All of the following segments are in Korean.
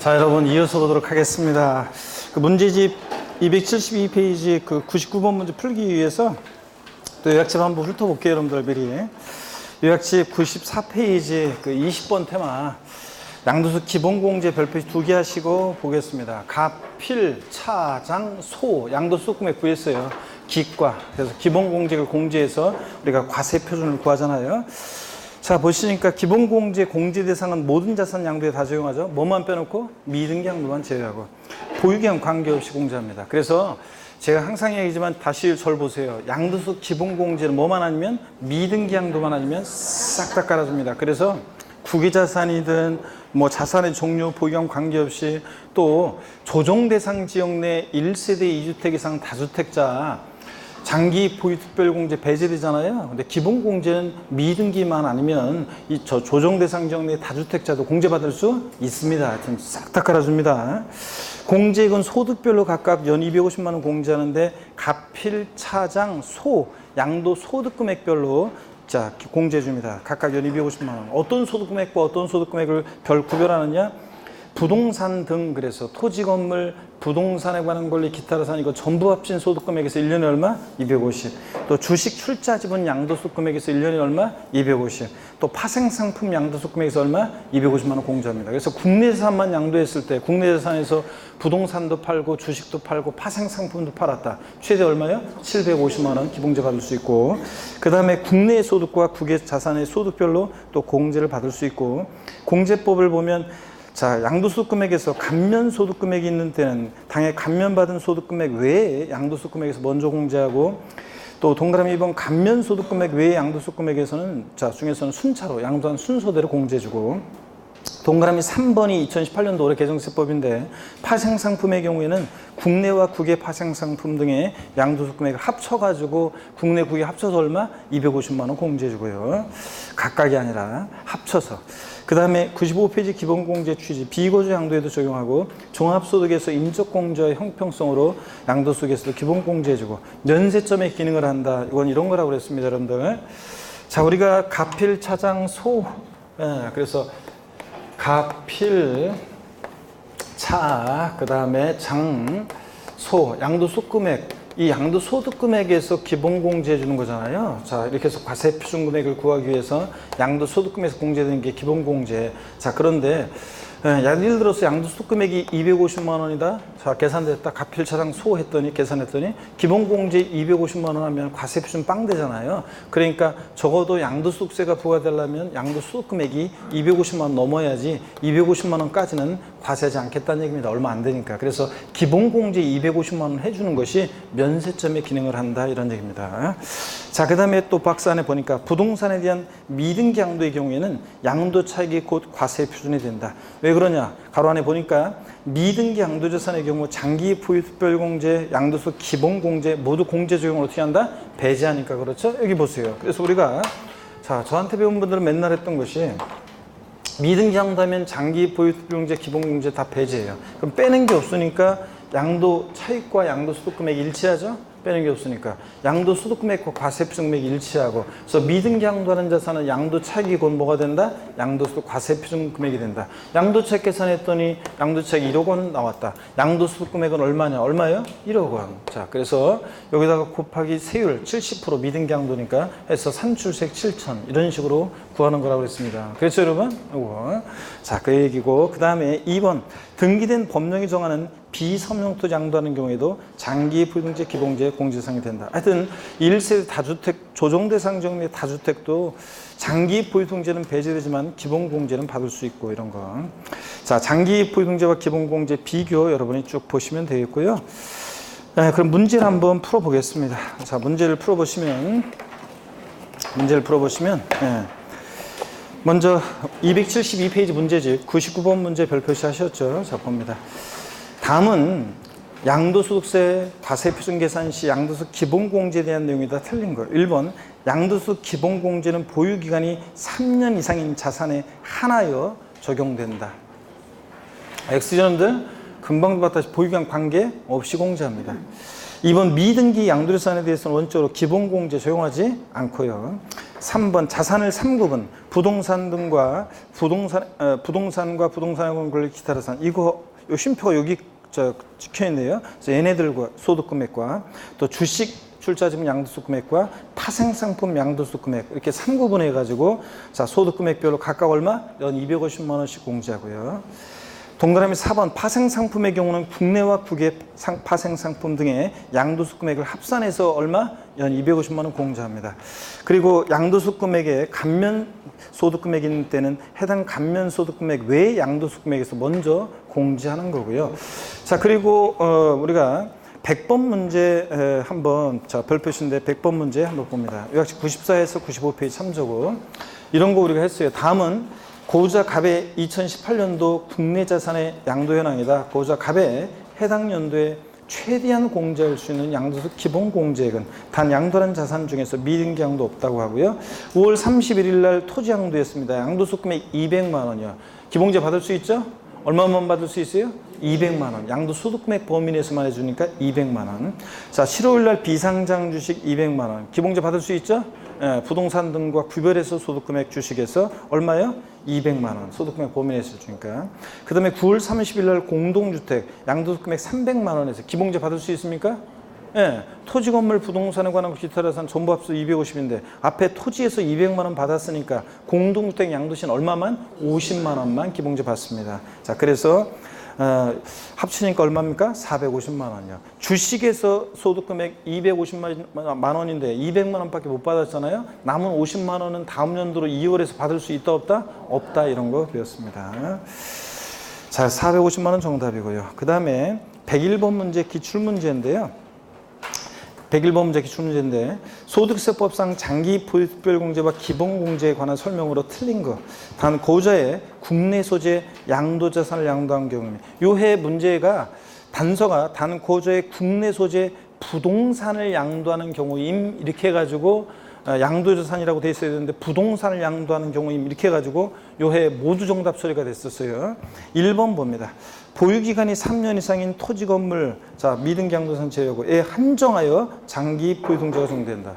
자, 여러분 이어서 보도록 하겠습니다. 그 문제집 272페이지 그 99번 문제 풀기 위해서 또 요약집 한번 훑어볼게요, 여러분들 미리. 요약집 94페이지 그 20번 테마 양도수 기본공제 별표시 2개 하시고 보겠습니다. 갑, 필, 차, 장, 소 양도수 금액 구했어요. 기과. 그래서 기본공제를 공제해서 우리가 과세 표준을 구하잖아요. 자, 보시니까 기본공제 공제 대상은 모든 자산 양도에 다 적용하죠. 뭐만 빼놓고 미등기 양도만 제외하고 보유기한 관계없이 공제합니다. 그래서 제가 항상 얘기하지만 다시 절 보세요. 양도수 기본공제는 뭐만 아니면 미등기 양도만 아니면 싹 다 깔아줍니다. 그래서 국유자산이든 뭐 자산의 종류 보유기한 관계없이 또 조정대상 지역 내 1세대 2주택 이상 다주택자 장기 보유특별공제 배제되잖아요. 근데 기본공제는 미등기만 아니면 이 조정대상 지역 내 다주택자도 공제받을 수 있습니다. 하여튼 싹 다 깔아줍니다. 공제액은 소득별로 각각 연 250만 원 공제하는데 갑필, 차장, 소, 양도 소득금액별로 자 공제해 줍니다. 각각 연 250만 원. 어떤 소득금액과 어떤 소득금액을 별 구별하느냐? 부동산 등 그래서 토지 건물, 부동산에 관한 권리, 기타 자산 이거 전부 합친 소득금액에서 1년에 얼마? 250. 또 주식 출자 지분 양도소득금액에서 1년에 얼마? 250. 또 파생상품 양도소득금액에서 얼마? 250만 원 공제합니다. 그래서 국내 자산만 양도했을 때 국내 자산에서 부동산도 팔고 주식도 팔고 파생상품도 팔았다. 최대 얼마요? 750만 원 기본공제 받을 수 있고 그 다음에 국내 소득과 국외 자산의 소득별로 또 공제를 받을 수 있고 공제법을 보면 자, 양도소득금액에서 감면소득금액이 있는 때는 당해 감면받은 소득금액 외에 양도소득금액에서 먼저 공제하고 또 동그라미 2번 감면소득금액 외에 양도소득금액에서는 자 중에서는 순차로 양도한 순서대로 공제해주고 동그라미 3번이 2018년도 올해 개정세법인데 파생상품의 경우에는 국내와 국외 파생상품 등의 양도소득금액을 합쳐가지고 국내 국외 합쳐서 얼마? 250만 원 공제해주고요. 각각이 아니라 합쳐서. 그 다음에 95페이지 기본공제 취지 비거주 양도에도 적용하고 종합소득에서 인적공제와 형평성으로 양도소득에서도 기본공제해주고 면세점의 기능을 한다. 이건 이런 거라고 그랬습니다, 여러분들. 자, 우리가 갑필, 차장, 소. 그래서 갑필, 차, 그 다음에 장, 소, 양도소득금액. 이 양도소득금액에서 기본공제해 주는 거잖아요. 자, 이렇게 해서 과세표준금액을 구하기 위해서 양도소득금액에서 공제되는 게 기본공제. 자, 그런데 예를 들어서 양도소득금액이 250만 원이다. 자, 계산됐다. 갑필, 차장, 소 했더니 계산했더니 기본공제 250만 원 하면 과세표준 빵 되잖아요. 그러니까 적어도 양도소득세가 부과되려면 양도소득금액이 250만 원 넘어야지 250만 원까지는 과세하지 않겠다는 얘기입니다. 얼마 안 되니까. 그래서 기본공제 250만 원 해주는 것이 면세점의 기능을 한다 이런 얘기입니다. 자, 그 다음에 또 박스 안에 보니까 부동산에 대한 미등기 양도의 경우에는 양도 차익이 곧 과세 표준이 된다. 왜 그러냐? 가로 안에 보니까 미등기 양도자산의 경우 장기 보유 특별공제, 양도소 기본공제 모두 공제 적용을 어떻게 한다? 배제하니까 그렇죠? 여기 보세요. 그래서 우리가 자 저한테 배운 분들은 맨날 했던 것이 미등기 양도하면 장기 보유 특별공제, 기본공제 다 배제해요. 그럼 빼는 게 없으니까 양도 차익과 양도소득금액이 일치하죠? 빼는 게 없으니까 양도소득금액과 과세표준금액이 일치하고 그래서 미등기 양도하는 자산은 양도차익이 곧 뭐가 된다? 양도소득 과세표준금액이 된다. 양도차익 계산했더니 양도차익 1억 원 나왔다. 양도소득금액은 얼마냐? 얼마예요? 1억 원. 자, 그래서 여기다가 곱하기 세율 70% 미등기 양도니까 해서 산출세액 7천 이런 식으로 구하는 거라고 했습니다. 그렇죠, 여러분? 이거. 자, 그 얘기고 그 다음에 2번 등기된 법령이 정하는 비섬용토 양도하는 경우에도 장기 보유공제, 기본공제 공제상이 된다. 하여튼 1세대 다주택 조정대상 지역 내 다주택도 장기 보유공제는 배제되지만 기본공제는 받을 수 있고 이런 거. 자, 장기 보유공제와 기본공제 비교 여러분이 쭉 보시면 되겠고요. 그럼 문제를 한번 풀어보겠습니다. 자, 문제를 풀어보시면 먼저 272페이지 문제집 99번 문제 별표시 하셨죠? 자, 봅니다. 다음은 양도소득세 과세표준 계산 시 양도소 기본공제에 대한 내용이 다 틀린 거예요. 1번 양도소 기본공제는 보유기간이 3년 이상인 자산에 한하여 적용된다. X전들 금방도 봤다시피 보유기간 관계 없이 공제합니다. 2번 미등기 양도자산에 대해서는 원칙적으로 기본공제 적용하지 않고요. 3번 자산을 3급은 부동산 등과 부동산과 부동산에 관련 기타 자산. 이거 요 쉼표가 여기 찍혀 있네요. 그래서 얘네들과 소득 금액과 또 주식 출자지분 양도소 금액과 파생상품 양도소 금액 이렇게 3구분 해가지고 자 소득 금액별로 각각 얼마? 연 250만 원씩 공제하고요. 동그라미 4번 파생상품의 경우는 국내와 국외 파생상품 등의 양도소 금액을 합산해서 얼마? 연 250만 원 공제합니다. 그리고 양도소 금액에 감면 소득 금액이 있는 때는 해당 감면 소득 금액 외의 양도소 금액에서 먼저 공제하는 거고요. 자 그리고 우리가 100번 문제 한번 자 별표신데 100번 문제 한번 봅니다. 요약식 94에서 95페이지 참조고 이런 거 우리가 했어요. 다음은 고우자 갑의 2018년도 국내 자산의 양도 현황이다. 고우자 갑의 해당 연도에 최대한 공제할 수 있는 양도소 기본 공제액은 단 양도한 자산 중에서 미등기 양도 없다고 하고요. 5월 31일 날 토지 양도했습니다. 양도소 금액 200만 원이요. 기본제 받을 수 있죠? 얼마만 받을 수 있어요? 200만 원. 양도소득금액 범위 내에서만 해주니까 200만 원. 자, 7월 날 비상장 주식 200만 원. 기본제 받을 수 있죠? 예, 부동산 등과 구별해서 소득금액 주식에서 얼마요? 200만 원. 소득금액 범위 내에서 주니까. 그 다음에 9월 30일 날 공동주택 양도소득금액 300만 원에서 기본제 받을 수 있습니까? 예, 토지 건물 부동산에 관한 기타 자산 전부 합쳐 250인데 앞에 토지에서 200만 원 받았으니까 공동주택 양도시는 얼마만? 50만 원만 기본제 받습니다. 자, 그래서 합치니까 얼마입니까? 450만 원이요. 주식에서 소득금액 250만 원인데 200만 원밖에 못 받았잖아요. 남은 50만 원은 다음 연도로 2월에서 받을 수 있다 없다? 없다 이런 거 배웠습니다. 자, 450만 원 정답이고요. 그 다음에 101번 문제 기출문제인데요. 101번 문제 기출문제인데 소득세법상 장기 포획별공제와 기본공제에 관한 설명으로 틀린 거. 단 고자의 국내 소재 양도자산을 양도한 경우 요해 문제가 단서가 단 고자의 국내 소재 부동산을 양도하는 경우임 이렇게 해가지고 양도자산이라고 돼 있어야 되는데 부동산을 양도하는 경우임 이렇게 해가지고 요해 모두 정답 처리가 됐었어요. 1번 봅니다. 보유기간이 3년 이상인 토지 건물 자 미등기 양도자산 제외하고에 한정하여 장기 포유등재가 적용된다.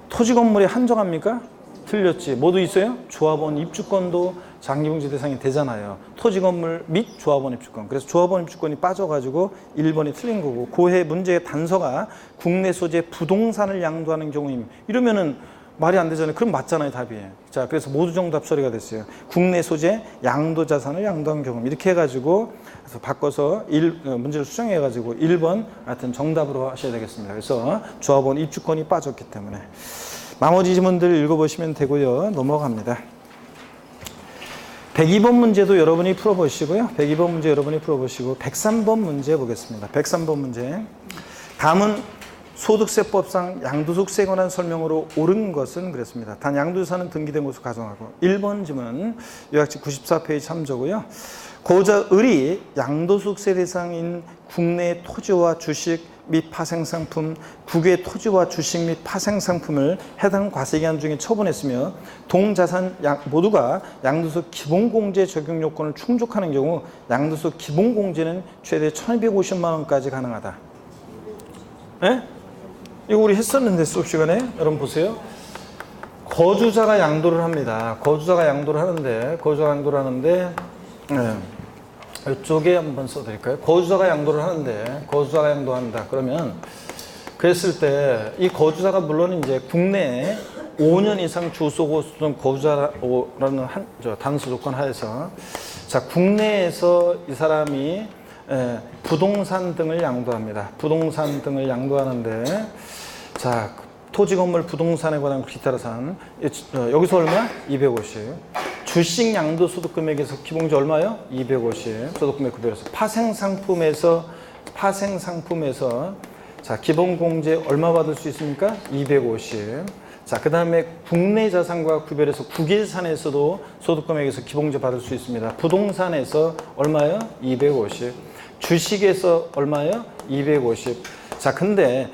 토지 건물에 한정합니까? 틀렸지. 뭐도 있어요? 조합원 입주권도 장기공제 대상이 되잖아요. 토지 건물 및 조합원 입주권. 그래서 조합원 입주권이 빠져가지고 1번이 틀린 거고 고해 문제의 단서가 국내 소재 부동산을 양도하는 경우임. 이러면은 말이 안 되잖아요. 그럼 맞잖아요, 답이. 자, 그래서 모두 정답 처리가 됐어요. 국내 소재 양도 자산을 양도한 경우 이렇게 해가지고 그래서 바꿔서 문제를 수정해가지고 1번 하여튼 정답으로 하셔야 되겠습니다. 그래서 조합원 입주권이 빠졌기 때문에 나머지 지문들 읽어보시면 되고요. 넘어갑니다. 102번 문제도 여러분이 풀어보시고요. 102번 문제 여러분이 풀어보시고 103번 문제 보겠습니다. 103번 문제. 다음은 소득세법상 양도소득세에 관한 설명으로 옳은 것은 그랬습니다. 단 양도자산은 등기된 것으로 가정하고 1번 지문 요약집 94페이지 참조고요. 고자 을이 양도소득세 대상인 국내 토지와 주식 및 파생상품, 국외 토지와 주식 및 파생상품을 해당 과세기간 중에 처분했으며 동자산 모두가 양도소 기본공제 적용 요건을 충족하는 경우 양도소 기본공제는 최대 1,250만 원까지 가능하다. 네? 이거 우리 했었는데 수업 시간에 여러분 보세요. 거주자가 양도를 합니다. 거주자가 양도를 하는데 네. 이쪽에 한번 써드릴까요? 거주자가 양도를 하는데 거주자가 양도한다. 그러면 그랬을 때 이 거주자가 물론 이제 국내에 5년 이상 주소고 거주자라는 단서 조건 하에서 자 국내에서 이 사람이 부동산 등을 양도합니다. 부동산 등을 양도하는데 자 토지 건물 부동산에 관한 기타 자산 여기서 얼마? 250. 주식 양도 소득 금액에서 기본공제 얼마요? 250. 소득 금액 그대로서 파생상품에서 자 기본공제 얼마 받을 수 있습니까? 250. 자 그다음에 국내 자산과 구별해서 국외자산에서도 소득 금액에서 기본공제 받을 수 있습니다. 부동산에서 얼마요? 250. 주식에서 얼마요? 250. 자 근데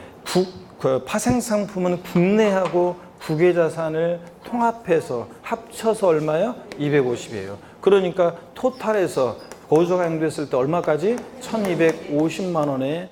그 파생상품은 국내하고 국외자산을 통합해서 합쳐서 얼마요? 250이에요. 그러니까 토탈에서 거주자가 양도했을 때 얼마까지? 1,250만 원에